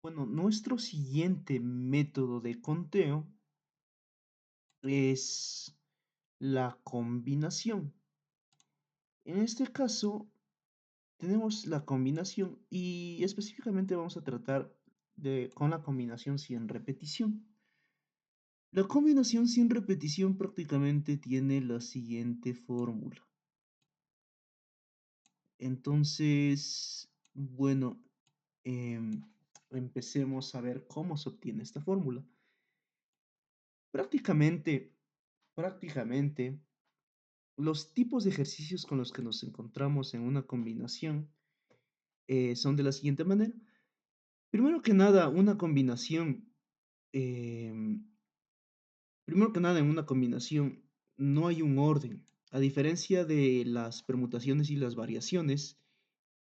Bueno, nuestro siguiente método de conteo es la combinación. En este caso, tenemos la combinación y específicamente vamos a tratar con la combinación sin repetición. La combinación sin repetición prácticamente tiene la siguiente fórmula. Entonces, bueno, em, empecemos a ver cómo se obtiene esta fórmula. Prácticamente, prácticamente, los tipos de ejercicios con los que nos encontramos en una combinación son de la siguiente manera. Primero que nada, una combinación, em, primero que nada, en una combinación no hay un orden. A diferencia de las permutaciones y las variaciones,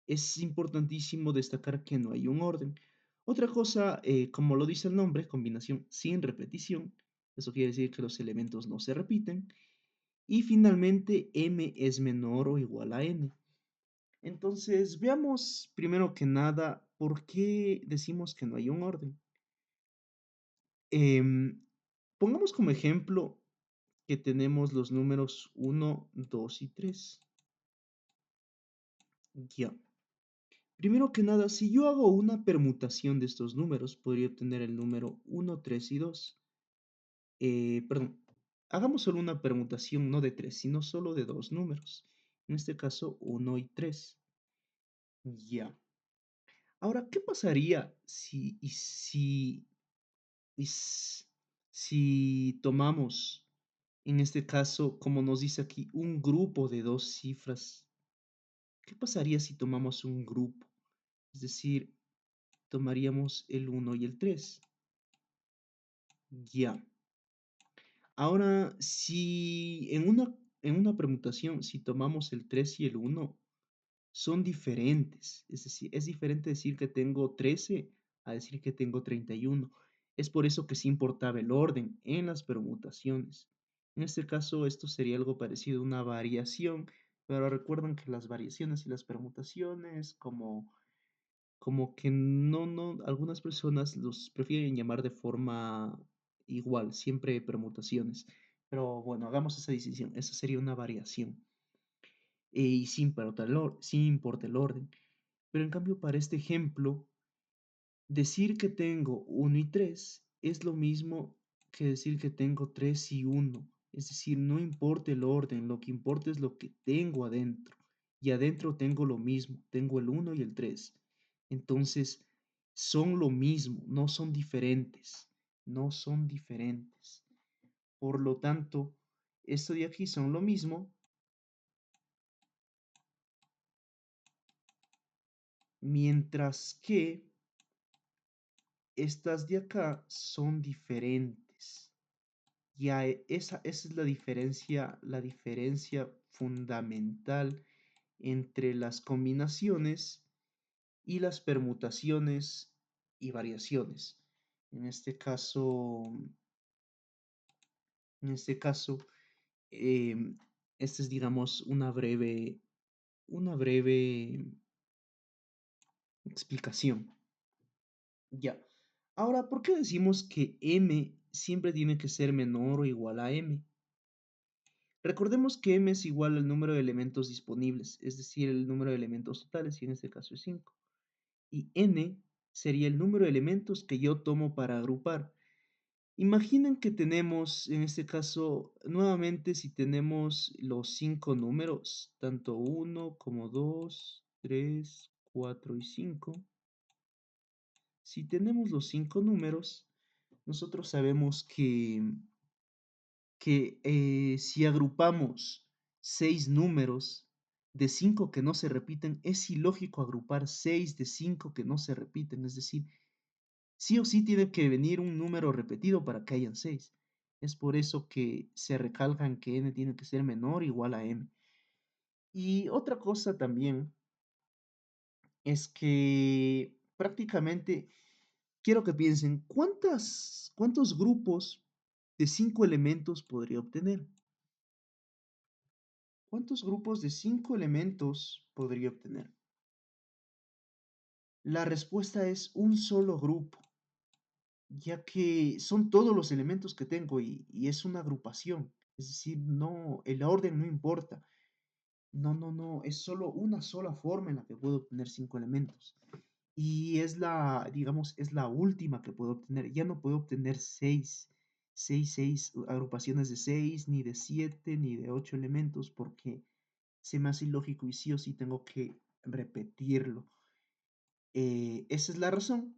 es importantísimo destacar que no hay un orden. Otra cosa, como lo dice el nombre, combinación sin repetición, eso quiere decir que los elementos no se repiten. Y finalmente, m es menor o igual a n. Entonces, veamos primero que nada por qué decimos que no hay un orden. Em, Pongamos como ejemplo que tenemos los números 1, 2 y 3. Ya. Primero que nada, si yo hago una permutación de estos números, podría obtener el número 1, 3 y 2. Perdón, hagamos solo una permutación no de 3, sino solo de dos números. En este caso, 1 y 3. Ya. Ahora, ¿qué pasaría y s- si tomamos, en este caso, como nos dice aquí, un grupo de dos cifras? ¿Qué pasaría si tomamos un grupo? Es decir, tomaríamos el 1 y el 3. Ya. Ahora, si en una permutación, si tomamos el 3 y el 1, son diferentes. Es decir, es diferente decir que tengo 13 a decir que tengo 31. Es por eso que sí importaba el orden en las permutaciones. En este caso, esto sería algo parecido a una variación, pero recuerden que las variaciones y las permutaciones, como que no, algunas personas los prefieren llamar de forma igual, siempre permutaciones. Pero bueno, hagamos esa distinción. Esa sería una variación. Y sí importa el orden. Pero en cambio, para este ejemplo, decir que tengo 1 y 3 es lo mismo que decir que tengo 3 y 1. Es decir, no importa el orden, lo que importa es lo que tengo adentro. Y adentro tengo lo mismo, tengo el 1 y el 3. Entonces, son lo mismo, no son diferentes. No son diferentes. Por lo tanto, esto de aquí son lo mismo, mientras que estas de acá son diferentes. Ya esa es la diferencia fundamental entre las combinaciones y las permutaciones y variaciones. En este caso, en este caso, em, esta es, digamos, una breve explicación. Ya. Ahora, ¿por qué decimos que m siempre tiene que ser menor o igual a m? Recordemos que m es igual al número de elementos disponibles, es decir, el número de elementos totales, y en este caso es 5. Y n sería el número de elementos que yo tomo para agrupar. Imaginen que tenemos, en este caso, nuevamente, si tenemos los 5 números, tanto 1 como 2, 3, 4 y 5. Si tenemos los 5 números, nosotros sabemos que si agrupamos 6 números de 5 que no se repiten, es ilógico agrupar 6 de 5 que no se repiten. Es decir, sí o sí tiene que venir un número repetido para que hayan 6. Es por eso que se recalca en que n tiene que ser menor o igual a m. Y otra cosa también es que prácticamente quiero que piensen, ¿cuántos grupos de 5 elementos podría obtener? ¿Cuántos grupos de 5 elementos podría obtener? La respuesta es un solo grupo, ya que son todos los elementos que tengo y es una agrupación. Es decir, no, el orden no importa. No, no, no, es solo una sola forma en la que puedo obtener 5 elementos. Y es la, digamos, es la última que puedo obtener. Ya no puedo obtener seis agrupaciones de 6, ni de 7, ni de 8 elementos, porque se me hace ilógico y sí o sí tengo que repetirlo. Esa es la razón.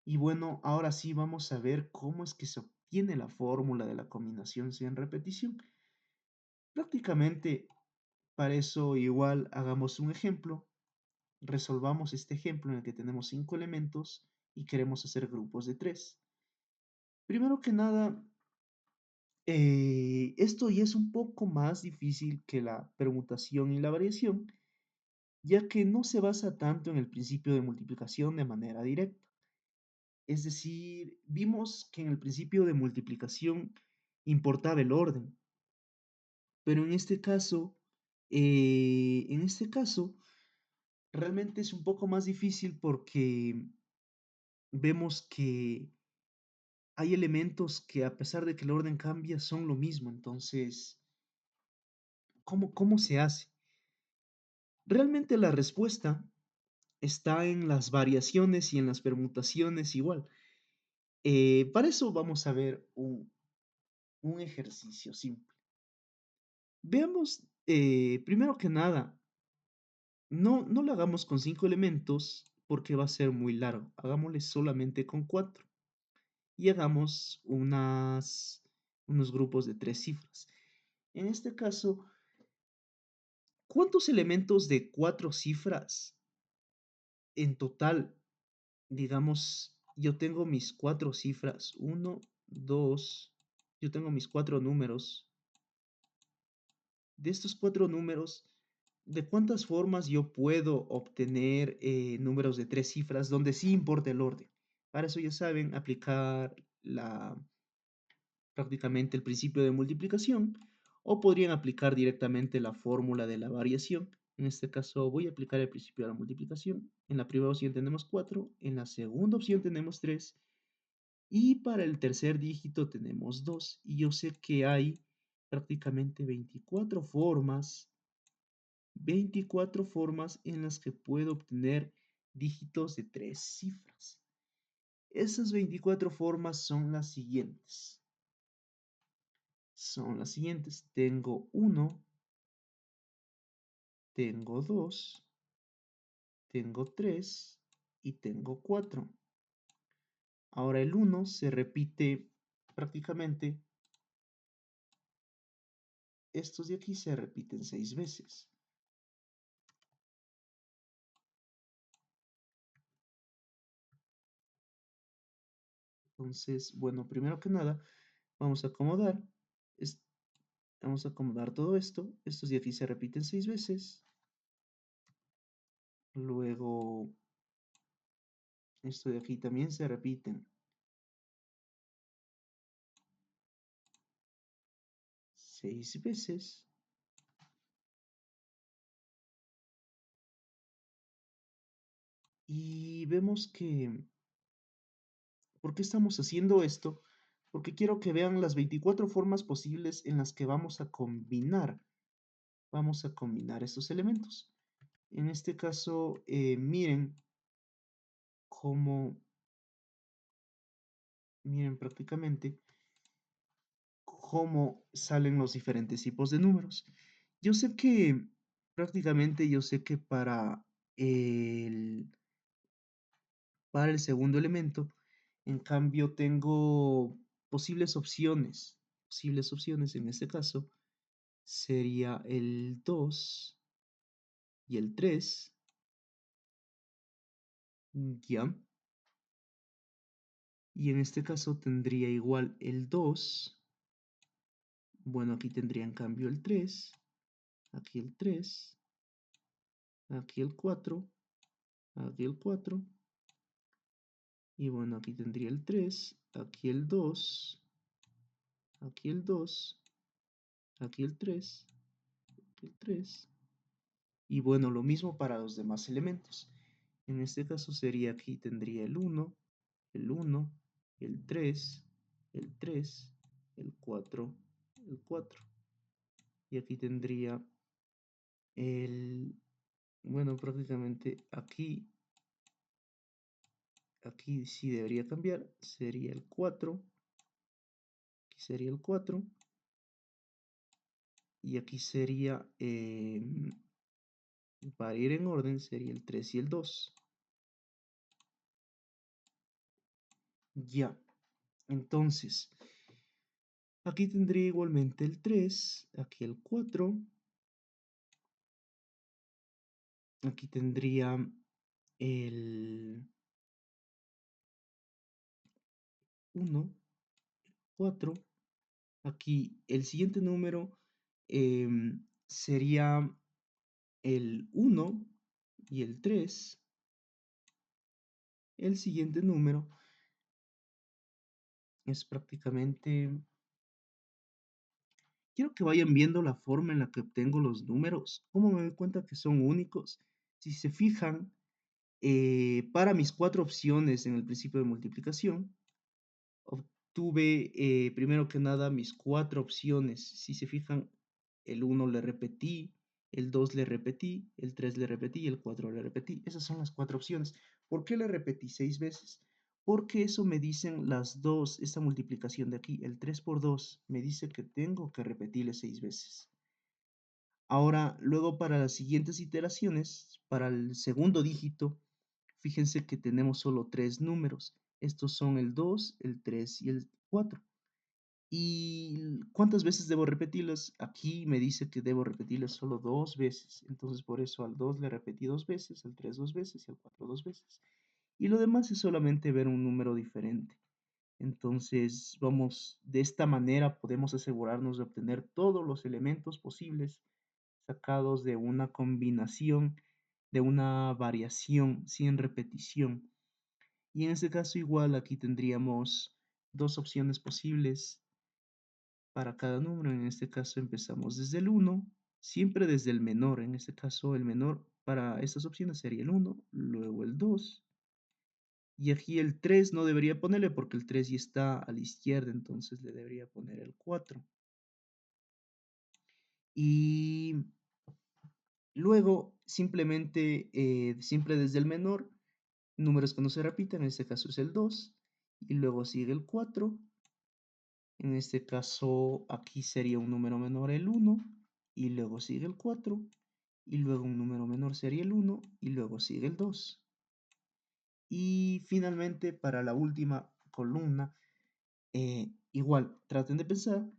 Y bueno, ahora sí vamos a ver cómo es que se obtiene la fórmula de la combinación sin repetición. Prácticamente para eso igual hagamos un ejemplo. Resolvamos este ejemplo en el que tenemos 5 elementos y queremos hacer grupos de 3. Primero que nada, esto ya es un poco más difícil que la permutación y la variación, ya que no se basa tanto en el principio de multiplicación de manera directa. Es decir, vimos que en el principio de multiplicación importaba el orden, pero en este caso, realmente es un poco más difícil porque vemos que hay elementos que a pesar de que el orden cambia, son lo mismo. Entonces, ¿cómo se hace? Realmente la respuesta está en las variaciones y en las permutaciones igual. Para eso vamos a ver un ejercicio simple. Veamos, primero que nada, no lo hagamos con 5 elementos porque va a ser muy largo. Hagámosle solamente con 4 y hagamos unos grupos de 3 cifras. En este caso, ¿cuántos elementos de 4 cifras en total? Digamos, yo tengo mis 4 cifras, uno, dos, yo tengo mis 4 números. De estos 4 números, ¿de cuántas formas yo puedo obtener números de 3 cifras donde sí importa el orden? Para eso ya saben aplicar prácticamente el principio de multiplicación o podrían aplicar directamente la fórmula de la variación. En este caso voy a aplicar el principio de la multiplicación. En la primera opción tenemos 4, en la segunda opción tenemos 3 y para el tercer dígito tenemos 2. Y yo sé que hay prácticamente 24 formas en las que puedo obtener dígitos de 3 cifras. Esas 24 formas son las siguientes. Tengo 1, tengo 2, tengo 3 y tengo 4. Ahora el 1 se repite prácticamente, estos de aquí se repiten 6 veces. Entonces, bueno, primero que nada, vamos a acomodar, vamos a acomodar todo esto. Estos de aquí se repiten 6 veces. Luego, esto de aquí también se repiten 6 veces. Y vemos que, ¿por qué estamos haciendo esto? Porque quiero que vean las 24 formas posibles en las que vamos a combinar. Vamos a combinar estos elementos. En este caso, cómo, miren prácticamente cómo salen los diferentes tipos de números. Yo sé que, prácticamente yo sé que el, para el segundo elemento, en cambio, tengo posibles opciones. Posibles opciones en este caso sería el 2 y el 3, ¿ya? Y en este caso tendría igual el 2. Bueno, aquí tendría en cambio el 3, aquí el 3, aquí el 4, aquí el 4. Y bueno, aquí tendría el 3, aquí el 2, aquí el 2, aquí el 3, aquí el 3. Y bueno, lo mismo para los demás elementos. En este caso sería aquí tendría el uno, el 3, el 3, el 4, el 4. Y aquí tendría el, bueno, prácticamente aquí sí debería cambiar, sería el 4, aquí sería el 4, y aquí sería, para ir en orden, sería el 3 y el 2. Ya, entonces, aquí tendría igualmente el 3, aquí el 4, aquí tendría el 1, 4. Aquí el siguiente número sería el 1 y el 3. El siguiente número es prácticamente... Quiero que vayan viendo la forma en la que obtengo los números, cómo me doy cuenta que son únicos. Si se fijan, para mis cuatro opciones en el principio de multiplicación, obtuve primero que nada mis cuatro opciones. Si se fijan, el uno le repetí, el 2 le repetí, el 3 le repetí y el 4 le repetí. Esas son las cuatro opciones. ¿Por qué le repetí 6 veces? Porque eso me dicen las dos, esta multiplicación de aquí, el 3 por 2, me dice que tengo que repetirle 6 veces. Ahora, luego para las siguientes iteraciones, para el segundo dígito, fíjense que tenemos solo tres números. Estos son el 2, el 3 y el 4. ¿Y cuántas veces debo repetirlos? Aquí me dice que debo repetirlos solo 2 veces. Entonces, por eso al 2 le repetí 2 veces, al 3 2 veces y al 4 2 veces. Y lo demás es solamente ver un número diferente. Entonces, vamos, de esta manera podemos asegurarnos de obtener todos los elementos posibles sacados de una combinación, de una variación sin repetición. Y en este caso igual aquí tendríamos dos opciones posibles para cada número. En este caso empezamos desde el 1, siempre desde el menor. En este caso el menor para estas opciones sería el 1, luego el 2. Y aquí el 3 no debería ponerle porque el 3 ya está a la izquierda, entonces le debería poner el 4. Y luego simplemente, siempre desde el menor, números que no se repiten, en este caso es el 2. Y luego sigue el 4. En este caso, aquí sería un número menor el 1, y luego sigue el 4, y luego un número menor sería el 1, y luego sigue el 2. Y finalmente, para la última columna, igual, traten de pensar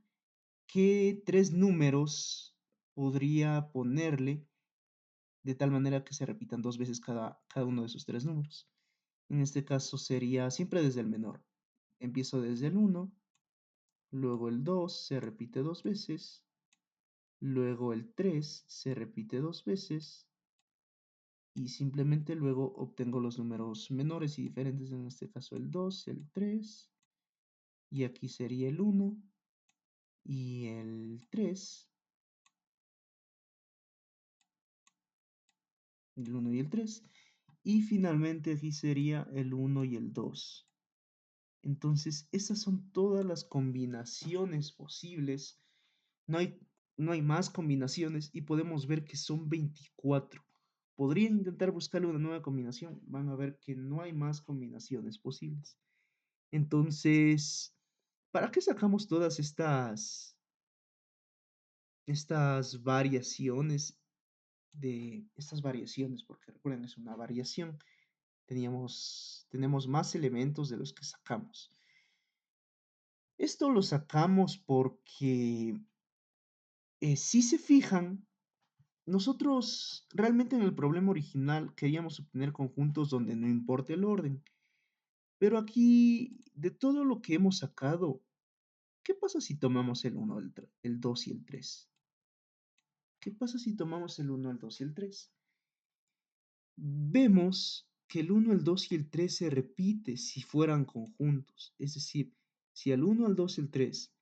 qué tres números podría ponerle de tal manera que se repitan 2 veces cada uno de esos tres números. En este caso sería siempre desde el menor. Empiezo desde el 1, luego el 2 se repite 2 veces, luego el 3 se repite 2 veces y simplemente luego obtengo los números menores y diferentes, en este caso el 2, el 3 y aquí sería el 1 y el 3, el 1 y el 3 y finalmente aquí sería el 1 y el 2. Entonces, esas son todas las combinaciones posibles. No hay, no hay más combinaciones y podemos ver que son 24. Podrían intentar buscarle una nueva combinación. Van a ver que no hay más combinaciones posibles. Entonces, ¿para qué sacamos todas estas variaciones estas variaciones? Porque recuerden, es una variación. Tenemos más elementos de los que sacamos. Esto lo sacamos porque, si se fijan, nosotros realmente en el problema original queríamos obtener conjuntos donde no importa el orden, pero aquí, de todo lo que hemos sacado, ¿qué pasa si tomamos el 1, el 2 y el 3? ¿Qué pasa si tomamos el 1, el 2 y el 3? Vemos que el 1, el 2 y el 3 se repite si fueran conjuntos, es decir, si al 1, al 2 y al 3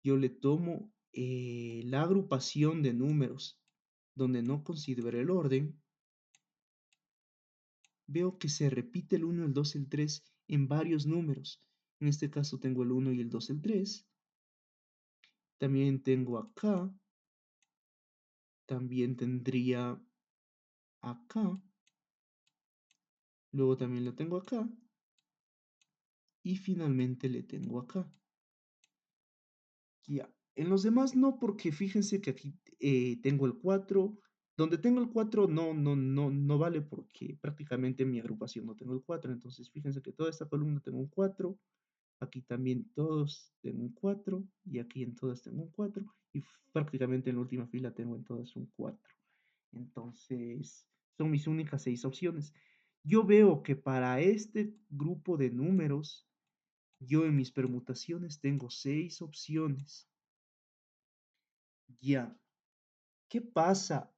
yo le tomo la agrupación de números donde no considero el orden, veo que se repite el 1, el 2, el 3 en varios números. En este caso tengo el 1 y el 2, el 3. También tengo acá, también tendría acá, luego también lo tengo acá y finalmente le tengo acá. Ya. En los demás no, porque fíjense que aquí tengo el 4. Donde tengo el 4 no vale porque prácticamente en mi agrupación no tengo el 4. Entonces fíjense que toda esta columna tengo un 4. Aquí también todos tengo un 4. Y aquí en todas tengo un 4. Y prácticamente en la última fila tengo en todas un 4. Entonces son mis únicas 6 opciones. Yo veo que para este grupo de números, yo en mis permutaciones tengo 6 opciones. Ya. ¿Qué pasa?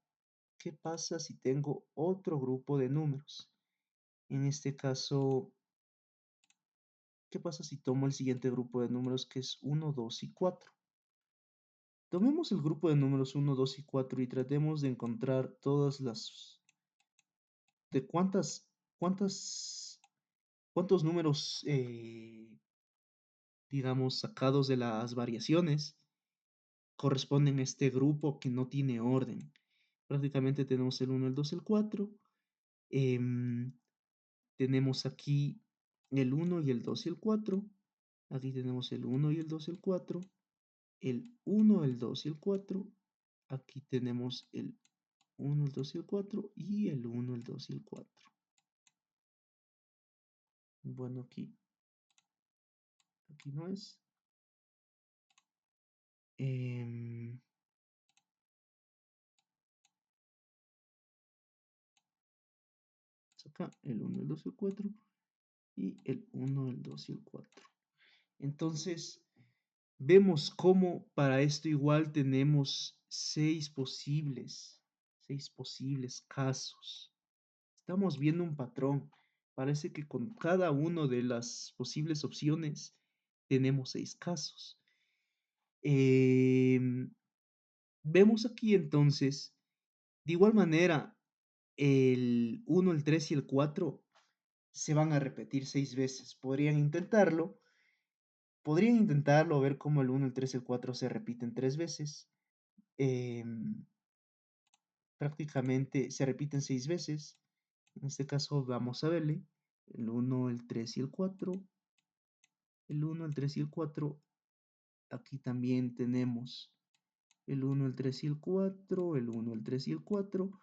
¿Qué pasa si tengo otro grupo de números? En este caso, ¿qué pasa si tomo el siguiente grupo de números que es 1, 2 y 4? Tomemos el grupo de números 1, 2 y 4 y tratemos de encontrar todas las... de cuántas, cuántos números, digamos, sacados de las variaciones corresponden a este grupo que no tiene orden. Prácticamente tenemos el 1, el 2, el 4. em, Tenemos aquí el 1 y el 2 y el 4. Aquí tenemos el 1 y el 2 y el 4. El 1, el 2 y el 4. Aquí tenemos el 1, el 2 y el 4. Y el 1, el 2 y el 4. Bueno, aquí no es. Em, Acá el 1, el 2 y el 4. Y el 1, el 2 y el 4. Entonces, vemos cómo para esto igual tenemos seis posibles casos. Estamos viendo un patrón. Parece que con cada una de las posibles opciones tenemos 6 casos. Em, Vemos aquí entonces, de igual manera, el 1, el 3 y el 4 se van a repetir 6 veces. Podrían intentarlo, ver cómo el 1, el 3 y el 4 se repiten 3 veces. Em, Prácticamente se repiten 6 veces. En este caso vamos a verle el 1, el 3 y el 4. El 1, el 3 y el 4. Aquí también tenemos el 1, el 3 y el 4. El 1, el 3 y el 4.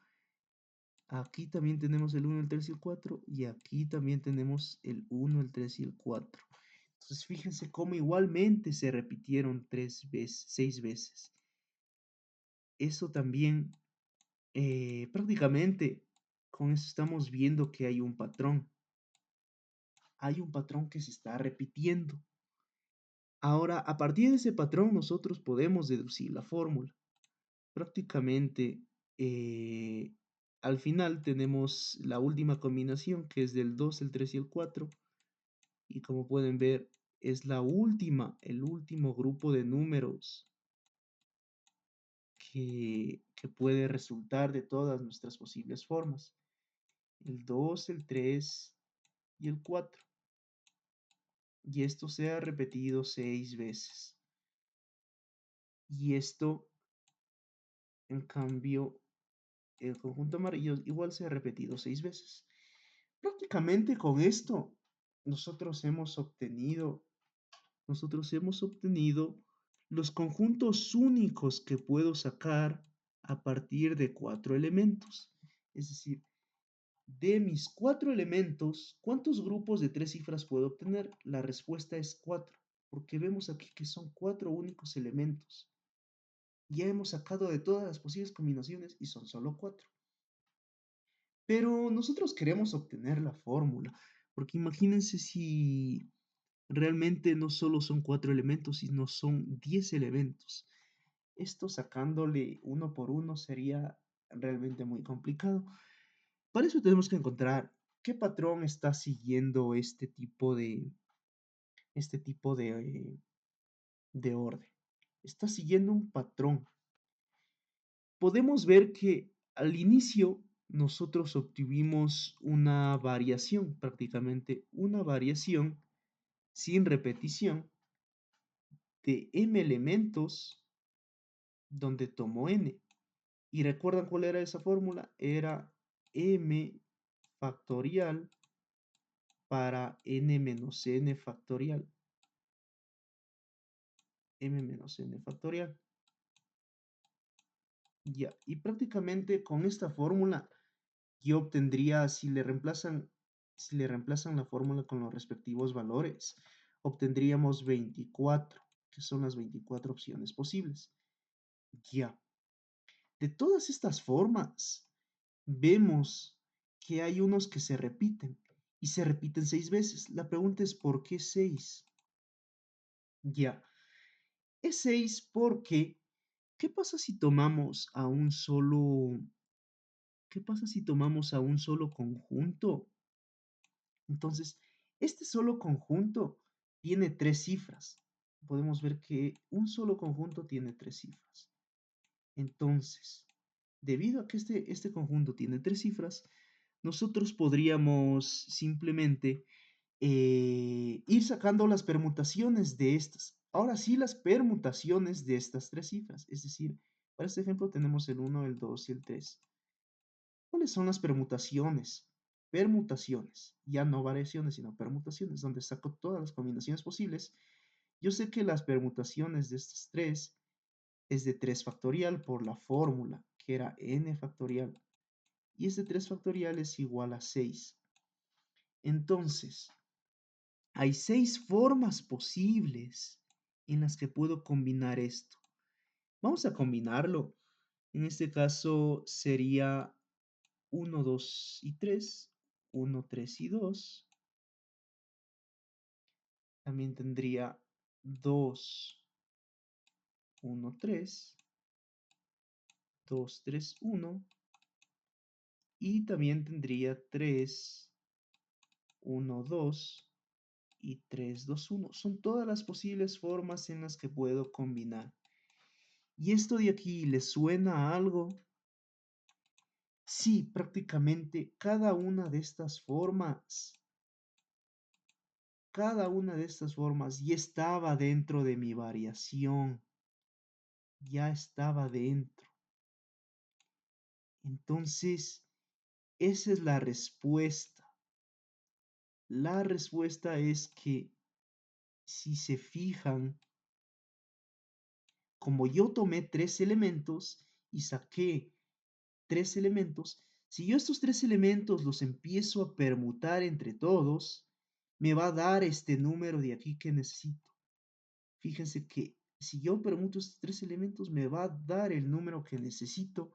Aquí también tenemos el 1, el 3 y el 4. Y aquí también tenemos el 1, el 3 y el 4. Entonces fíjense cómo igualmente se repitieron 3 veces, 6 veces. Eso también prácticamente con eso estamos viendo que hay un patrón. Hay un patrón que se está repitiendo. Ahora, a partir de ese patrón, nosotros podemos deducir la fórmula. Prácticamente, eh, al final tenemos la última combinación, que es del 2, el 3 y el 4. Y como pueden ver, es el último grupo de números que puede resultar de todas nuestras posibles formas. El 2, el 3 y el 4. Y esto se ha repetido 6 veces. Y esto, en cambio, el conjunto amarillo igual se ha repetido 6 veces. Prácticamente con esto nosotros hemos obtenido los conjuntos únicos que puedo sacar a partir de 4 elementos. Es decir, de mis 4 elementos, ¿cuántos grupos de 3 cifras puedo obtener? La respuesta es 4, porque vemos aquí que son 4 únicos elementos. Ya hemos sacado de todas las posibles combinaciones y son solo 4. Pero nosotros queremos obtener la fórmula, porque imagínense si realmente no solo son 4 elementos, sino son 10 elementos. Esto sacándole uno por uno sería realmente muy complicado. Para eso tenemos que encontrar qué patrón está siguiendo este tipo de orden. Está siguiendo un patrón. Podemos ver que al inicio nosotros obtuvimos una variación, prácticamente una variación sin repetición de m elementos donde tomo n. ¿Y recuerdan cuál era esa fórmula? Era m factorial para n menos n factorial. M menos n factorial. Ya, y prácticamente con esta fórmula yo obtendría, si le reemplazan la fórmula con los respectivos valores, obtendríamos 24, que son las 24 opciones posibles. Ya, de todas estas formas, vemos que hay unos que se repiten y se repiten 6 veces. La pregunta es, ¿por qué 6? Ya, es 6 porque, ¿qué pasa si tomamos a un solo, qué pasa si tomamos a un solo conjunto? Entonces, este solo conjunto tiene 3 cifras. Podemos ver que un solo conjunto tiene 3 cifras. Entonces, debido a que este conjunto tiene 3 cifras, nosotros podríamos simplemente ir sacando las permutaciones de estas. Ahora sí, las permutaciones de estas 3 cifras. Es decir, para este ejemplo tenemos el 1, el 2 y el 3. ¿Cuáles son las permutaciones? Permutaciones, ya no variaciones, sino permutaciones, donde saco todas las combinaciones posibles. Yo sé que las permutaciones de estas 3 es de 3 factorial por la fórmula, que era n factorial. Y este 3 factorial es igual a 6. Entonces, hay 6 formas posibles en las que puedo combinar esto. Vamos a combinarlo. En este caso sería 1, 2 y 3, 1, 3 y 2. También tendría 2, 1, 3, 2, 3, 1. Y también tendría 3, 1, 2 y 3, 2, 1. Son todas las posibles formas en las que puedo combinar. ¿Y esto de aquí les suena a algo? Sí, prácticamente cada una de estas formas ya estaba dentro de mi variación, ya estaba dentro. Entonces, esa es la respuesta. La respuesta es que, si se fijan, como yo tomé 3 elementos y saqué 3 elementos, si yo estos 3 elementos los empiezo a permutar entre todos, me va a dar este número de aquí que necesito. Fíjense que si yo permuto estos 3 elementos, me va a dar el número que necesito.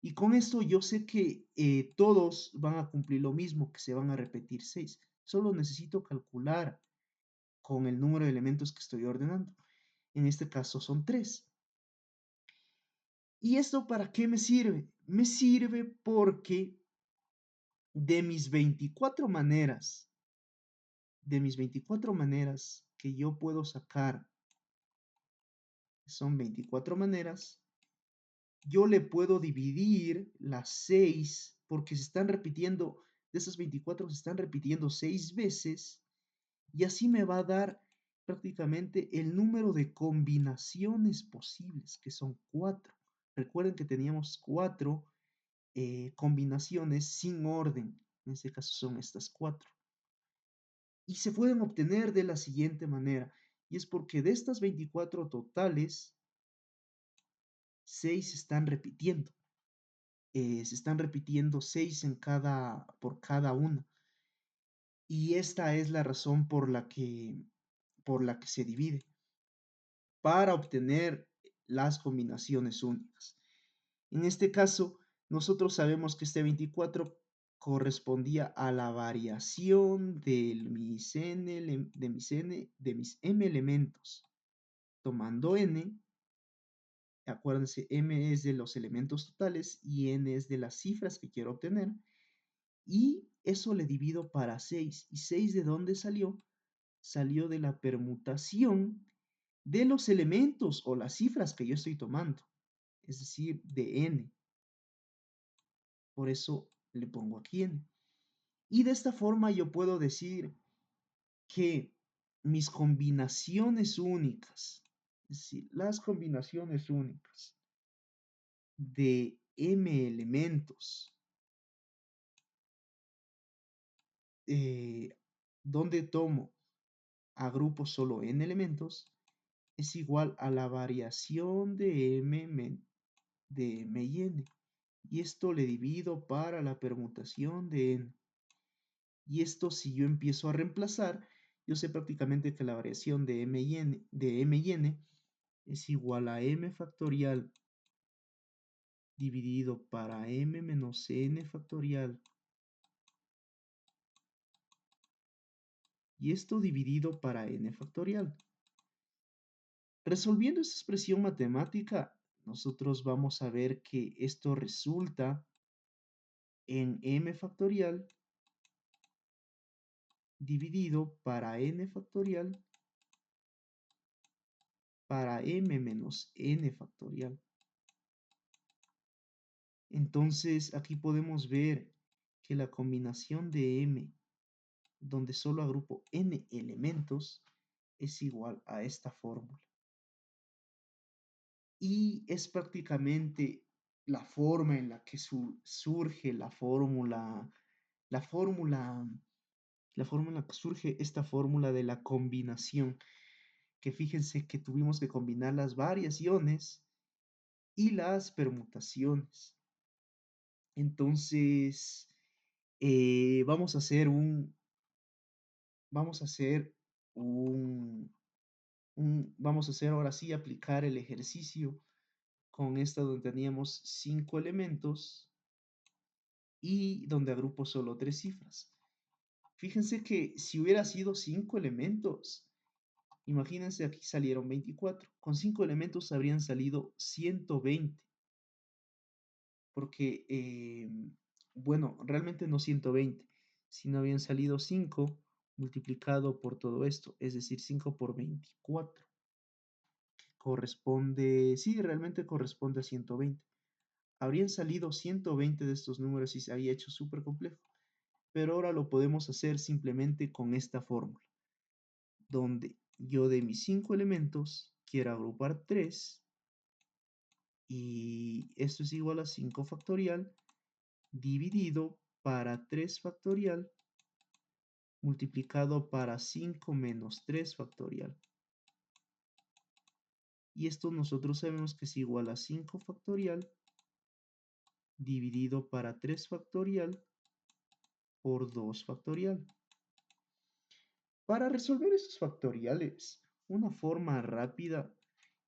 Y con esto yo sé que todos van a cumplir lo mismo, que se van a repetir 6. Solo necesito calcular con el número de elementos que estoy ordenando. En este caso son 3. ¿Y esto para qué me sirve? Me sirve porque de mis 24 maneras, que yo puedo sacar, son 24 maneras, yo le puedo dividir las 6, porque se están repitiendo, de esas 24 se están repitiendo 6 veces, y así me va a dar prácticamente el número de combinaciones posibles, que son 4. Recuerden que teníamos 4 combinaciones sin orden. En este caso son estas 4. Y se pueden obtener de la siguiente manera. Y es porque de estas 24 totales, 6 se están repitiendo. Se están repitiendo 6 por cada una. Y esta es la razón por la que se divide, para obtener las combinaciones únicas. En este caso, nosotros sabemos que este 24 correspondía a la variación de mis m elementos. Tomando n, acuérdense, m es de los elementos totales y n es de las cifras que quiero obtener. Y eso le divido para 6. ¿Y 6 de dónde salió? Salió de la permutación de los elementos o las cifras que yo estoy tomando, es decir, de n. Por eso le pongo aquí n. Y de esta forma yo puedo decir que mis combinaciones únicas, es decir, las combinaciones únicas de m elementos, eh, donde tomo agrupo solo n elementos, es igual a la variación de de m y n. Y esto le divido para la permutación de n. Y esto, si yo empiezo a reemplazar, yo sé prácticamente que la variación de m y n es igual a m factorial dividido para m menos n factorial. Y esto dividido para n factorial. Resolviendo esta expresión matemática, nosotros vamos a ver que esto resulta en m factorial dividido para n factorial para m menos n factorial. Entonces aquí podemos ver que la combinación de m, donde solo agrupo n elementos, es igual a esta fórmula. Y es prácticamente la forma en la que surge la fórmula, la forma en la que surge esta fórmula de la combinación, que fíjense que tuvimos que combinar las variaciones y las permutaciones. Entonces, vamos a hacer vamos a hacer vamos a hacer ahora sí aplicar el ejercicio con esta donde teníamos 5 elementos y donde agrupo solo 3 cifras. Fíjense que si hubiera sido 5 elementos, imagínense aquí salieron 24. Con 5 elementos habrían salido 120. Porque, bueno, realmente no 120, sino habían salido 5 multiplicado por todo esto, es decir, 5 por 24. Corresponde, sí, realmente corresponde a 120. Habrían salido 120 de estos números y se había hecho súper complejo. Pero ahora lo podemos hacer simplemente con esta fórmula, donde yo de mis 5 elementos quiero agrupar 3 y esto es igual a 5 factorial dividido para 3 factorial multiplicado para 5 menos 3 factorial. Y esto nosotros sabemos que es igual a 5 factorial dividido para 3 factorial por 2 factorial. Para resolver estos factoriales, una forma rápida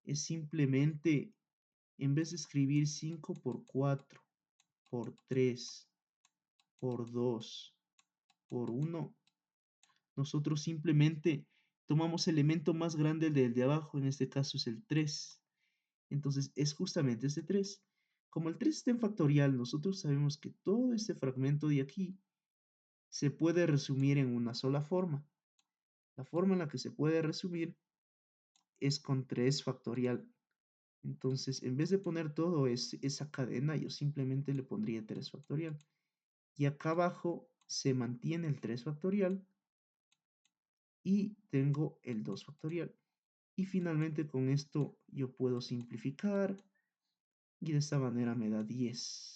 es simplemente, en vez de escribir 5 por 4, por 3, por 2, por 1, nosotros simplemente tomamos el elemento más grande del de abajo, en este caso es el 3. Entonces es justamente este 3. Como el 3 está en factorial, nosotros sabemos que todo este fragmento de aquí se puede resumir en una sola forma. La forma en la que se puede resumir es con 3 factorial. Entonces, en vez de poner todo esa cadena, yo simplemente le pondría 3 factorial. Y acá abajo se mantiene el 3 factorial y tengo el 2 factorial. Y finalmente con esto yo puedo simplificar y de esta manera me da 10.